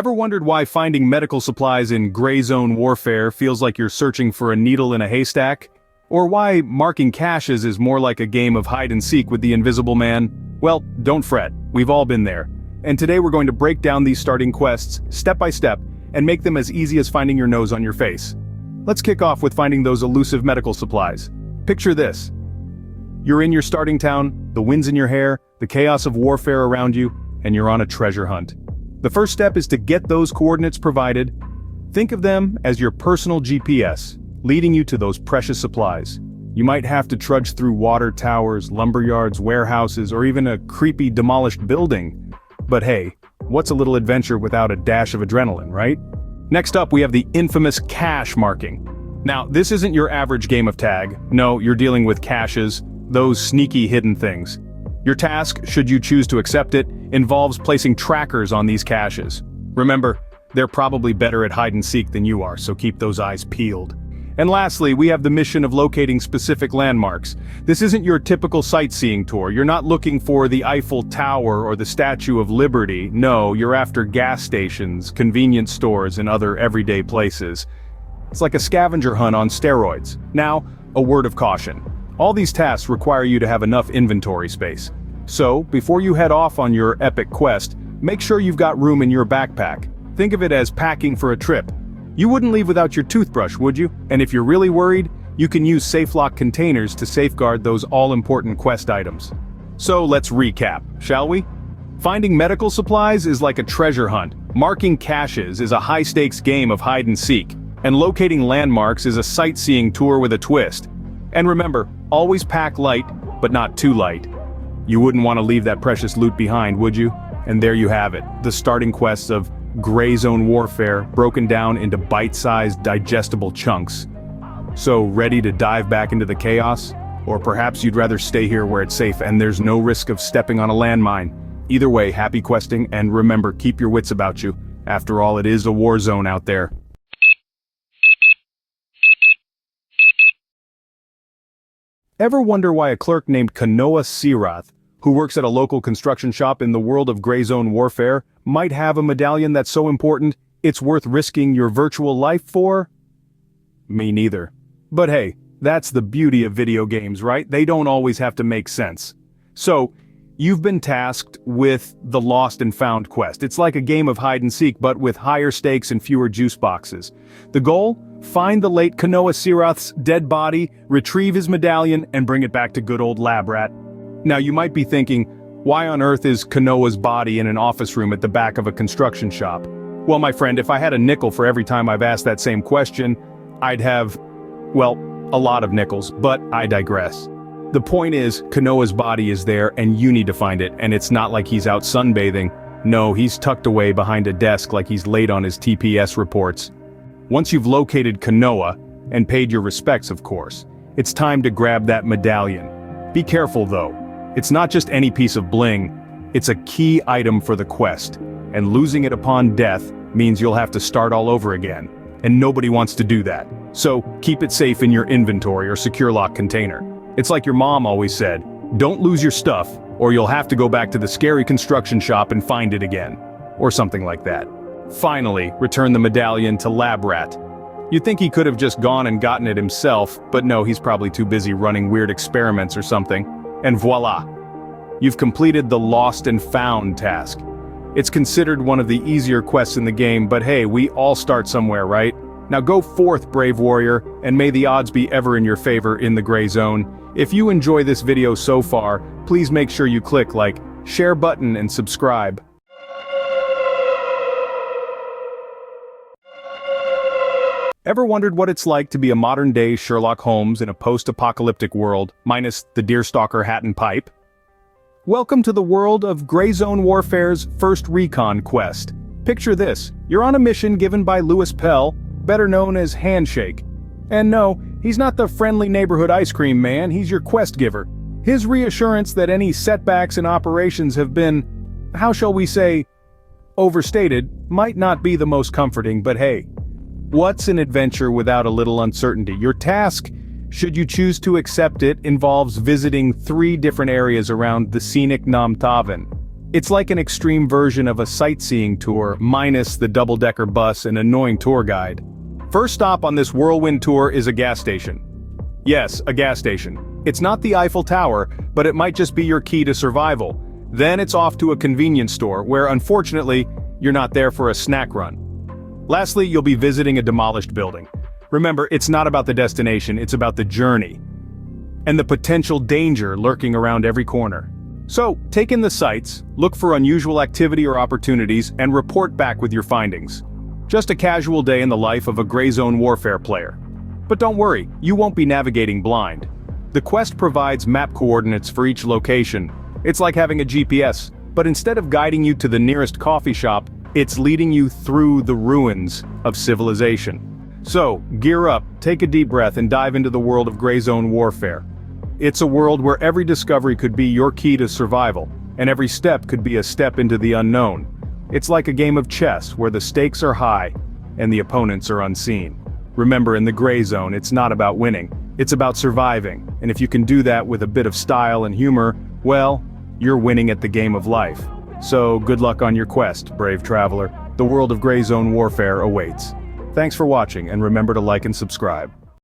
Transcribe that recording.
Ever wondered why finding medical supplies in gray zone warfare feels like you're searching for a needle in a haystack? Or why marking caches is more like a game of hide and seek with the invisible man? Well, don't fret, we've all been there. And today we're going to break down these starting quests, step by step, and make them as easy as finding your nose on your face. Let's kick off with finding those elusive medical supplies. Picture this. You're in your starting town, the wind's in your hair, the chaos of warfare around you, and you're on a treasure hunt. The first step is to get those coordinates provided. Think of them as your personal GPS, leading you to those precious supplies. You might have to trudge through water towers, lumberyards, warehouses, or even a creepy demolished building. But hey, what's a little adventure without a dash of adrenaline, right? Next up, we have the infamous cache marking. Now, this isn't your average game of tag. No, you're dealing with caches, those sneaky hidden things. Your task, should you choose to accept it, involves placing trackers on these caches. Remember, they're probably better at hide and seek than you are, so keep those eyes peeled. And lastly, we have the mission of locating specific landmarks. This isn't your typical sightseeing tour. You're not looking for the Eiffel Tower or the Statue of Liberty. No, you're after gas stations, convenience stores, and other everyday places. It's like a scavenger hunt on steroids. Now, a word of caution. All these tasks require you to have enough inventory space. So, before you head off on your epic quest, make sure you've got room in your backpack. Think of it as packing for a trip. You wouldn't leave without your toothbrush, would you? And if you're really worried, you can use safe lock containers to safeguard those all-important quest items. So let's recap, shall we? Finding medical supplies is like a treasure hunt. Marking caches is a high-stakes game of hide and seek. And locating landmarks is a sightseeing tour with a twist. And remember, always pack light, but not too light. You wouldn't want to leave that precious loot behind, would you? And there you have it, the starting quests of gray zone warfare broken down into bite-sized, digestible chunks. So, ready to dive back into the chaos? Or perhaps you'd rather stay here where it's safe and there's no risk of stepping on a landmine. Either way, happy questing, and remember, keep your wits about you. After all, it is a war zone out there. Ever wonder why a clerk named Kanoa Sihrath, who works at a local construction shop in the world of gray zone warfare, might have a medallion that's so important, it's worth risking your virtual life for? Me neither. But hey, that's the beauty of video games, right? They don't always have to make sense. So, you've been tasked with the Lost and Found quest. It's like a game of hide and seek, but with higher stakes and fewer juice boxes. The goal? Find the late Kanoa Sihrath's dead body, retrieve his medallion, and bring it back to good old Lab Rat. Now you might be thinking, why on earth is Kanoa's body in an office room at the back of a construction shop? Well, my friend, if I had a nickel for every time I've asked that same question, I'd have, well, a lot of nickels, but I digress. The point is, Kanoa's body is there and you need to find it, and it's not like he's out sunbathing. No, he's tucked away behind a desk like he's late on his TPS reports. Once you've located Kanoa, and paid your respects of course, it's time to grab that medallion. Be careful though. It's not just any piece of bling, it's a key item for the quest, and losing it upon death means you'll have to start all over again, and nobody wants to do that. So, keep it safe in your inventory or secure lock container. It's like your mom always said, don't lose your stuff, or you'll have to go back to the scary construction shop and find it again. Or something like that. Finally, return the medallion to Lab Rat. You'd think he could have just gone and gotten it himself, but no, he's probably too busy running weird experiments or something. And voila! You've completed the Lost and Found task. It's considered one of the easier quests in the game, but hey, we all start somewhere, right? Now go forth, brave warrior, and may the odds be ever in your favor in the gray zone. If you enjoy this video so far, please make sure you click like, share button and subscribe. Ever wondered what it's like to be a modern-day Sherlock Holmes in a post-apocalyptic world, minus the deerstalker hat and pipe? Welcome to the world of Gray Zone Warfare's first Recon quest. Picture this, you're on a mission given by Lewis Pell, better known as Handshake. And no, he's not the friendly neighborhood ice cream man, he's your quest giver. His reassurance that any setbacks in operations have been, how shall we say, overstated, might not be the most comforting, but hey. What's an adventure without a little uncertainty? Your task, should you choose to accept it, involves visiting 3 different areas around the scenic Nam Tavan. It's like an extreme version of a sightseeing tour, minus the double-decker bus and annoying tour guide. First stop on this whirlwind tour is a gas station. Yes, a gas station. It's not the Eiffel Tower, but it might just be your key to survival. Then it's off to a convenience store, where unfortunately, you're not there for a snack run. Lastly, you'll be visiting a demolished building. Remember, it's not about the destination, it's about the journey. And the potential danger lurking around every corner. So, take in the sights, look for unusual activity or opportunities, and report back with your findings. Just a casual day in the life of a gray zone warfare player. But don't worry, you won't be navigating blind. The quest provides map coordinates for each location. It's like having a GPS, but instead of guiding you to the nearest coffee shop, it's leading you through the ruins of civilization. So, gear up, take a deep breath, and dive into the world of gray zone warfare. It's a world where every discovery could be your key to survival, and every step could be a step into the unknown. It's like a game of chess where the stakes are high, and the opponents are unseen. Remember, in the gray zone, it's not about winning, it's about surviving, and if you can do that with a bit of style and humor, well, you're winning at the game of life. So, good luck on your quest, brave traveler. The world of gray zone warfare awaits. Thanks for watching, and remember to like and subscribe.